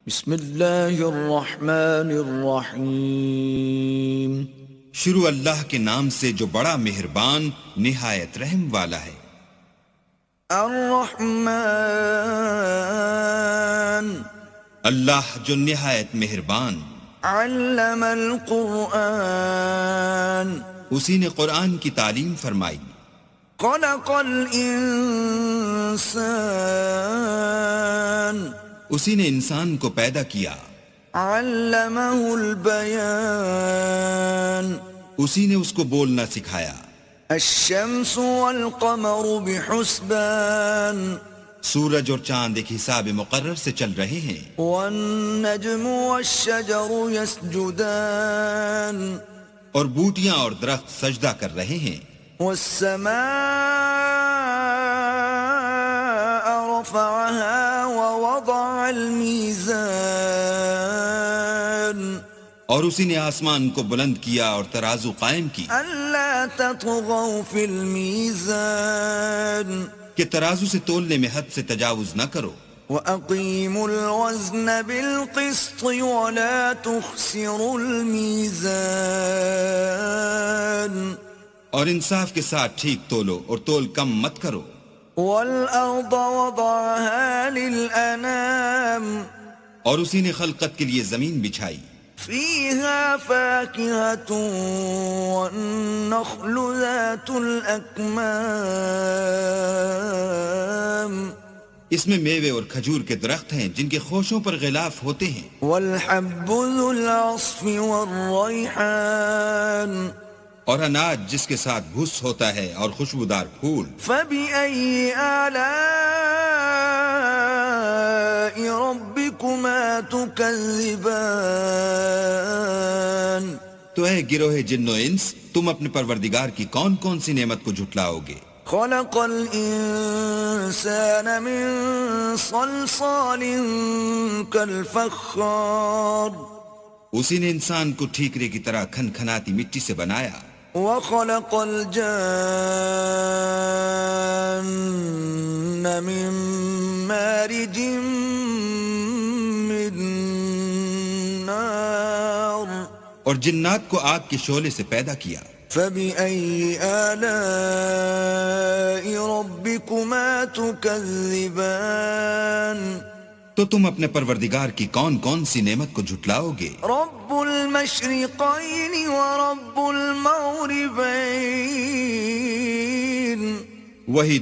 بسم اللہ الرحمن الرحیم۔ شروع اللہ کے نام سے جو بڑا مہربان نہایت رحم والا ہے۔ الرحمن، اللہ جو نہایت مہربان، علم القرآن، اسی نے قرآن کی تعلیم فرمائی۔ خلق الانسان، اسی نے انسان کو پیدا کیا۔ علمہ البیان، اسی نے اس کو بولنا سکھایا۔ الشمس والقمر بحسبان، سورج اور چاند ایک حساب مقرر سے چل رہے ہیں۔ والنجم والشجر يسجدان، اور بوٹیاں اور درخت سجدہ کر رہے ہیں۔ والسماء رفعها ووضع الميزان، اور اسی نے آسمان کو بلند کیا اور ترازو قائم کی ألا تطغوا في الميزان، کہ ترازو سے تولنے میں حد سے تجاوز نہ کرو۔ وَأَقِيمُوا الْوَزْنَ بِالْقِسْطِ وَلَا تُخْسِرُوا الْمِيزَانَ، اور انصاف کے ساتھ ٹھیک تولو اور تول کم مت کرو۔ وَالْأَرْضَ وَضَعَهَا لِلْأَنَامِ، اور اسی نے خلقت کے لیے زمین بچھائی۔ فِيهَا فَاكِهَةٌ وَالنَّخْلُ ذَاتُ الْأَكْمَامِ، اس میں میوے اور کھجور کے درخت ہیں جن کے خوشوں پر غلاف ہوتے ہیں۔ وَالْحَبُّ ذُو الْعَصْفِ وَالرَّيْحَانِ، اور اناج جس کے ساتھ بھس ہوتا ہے اور خوشبودار پھول۔ فَبِأَيِّ آلَاءِ رَبِّكُمَا تُكَذِّبَانِ، تو اے گروہ جن و انس، تم اپنے پروردگار کی کون کون سی نعمت کو جھٹلاؤ گے؟ خَلَقَ الْإِنسَانَ مِنْ صَلْصَالٍ كَالْفَخَّارِ، اسی نے انسان کو ٹھیکرے کی طرح کھن کھناتی مٹی سے بنایا۔ وَخَلَقَ الْجَانَّ مِنْ مَارِجٍ مِّن نَّارٍ، اور جنات کو آگ کے شعلے سے پیدا کیا۔ فَبِأَيِّ آلَاءِ رَبِّكُمَا تُكَذِّبَانِ، تو تم اپنے پروردگار کی کون کون سی نعمت کو جھٹلاؤ گے؟ رَبُّ الْمَشْرِقَيْنِ وَرَبُّ الْمَغْرِبَيْنِ، وہی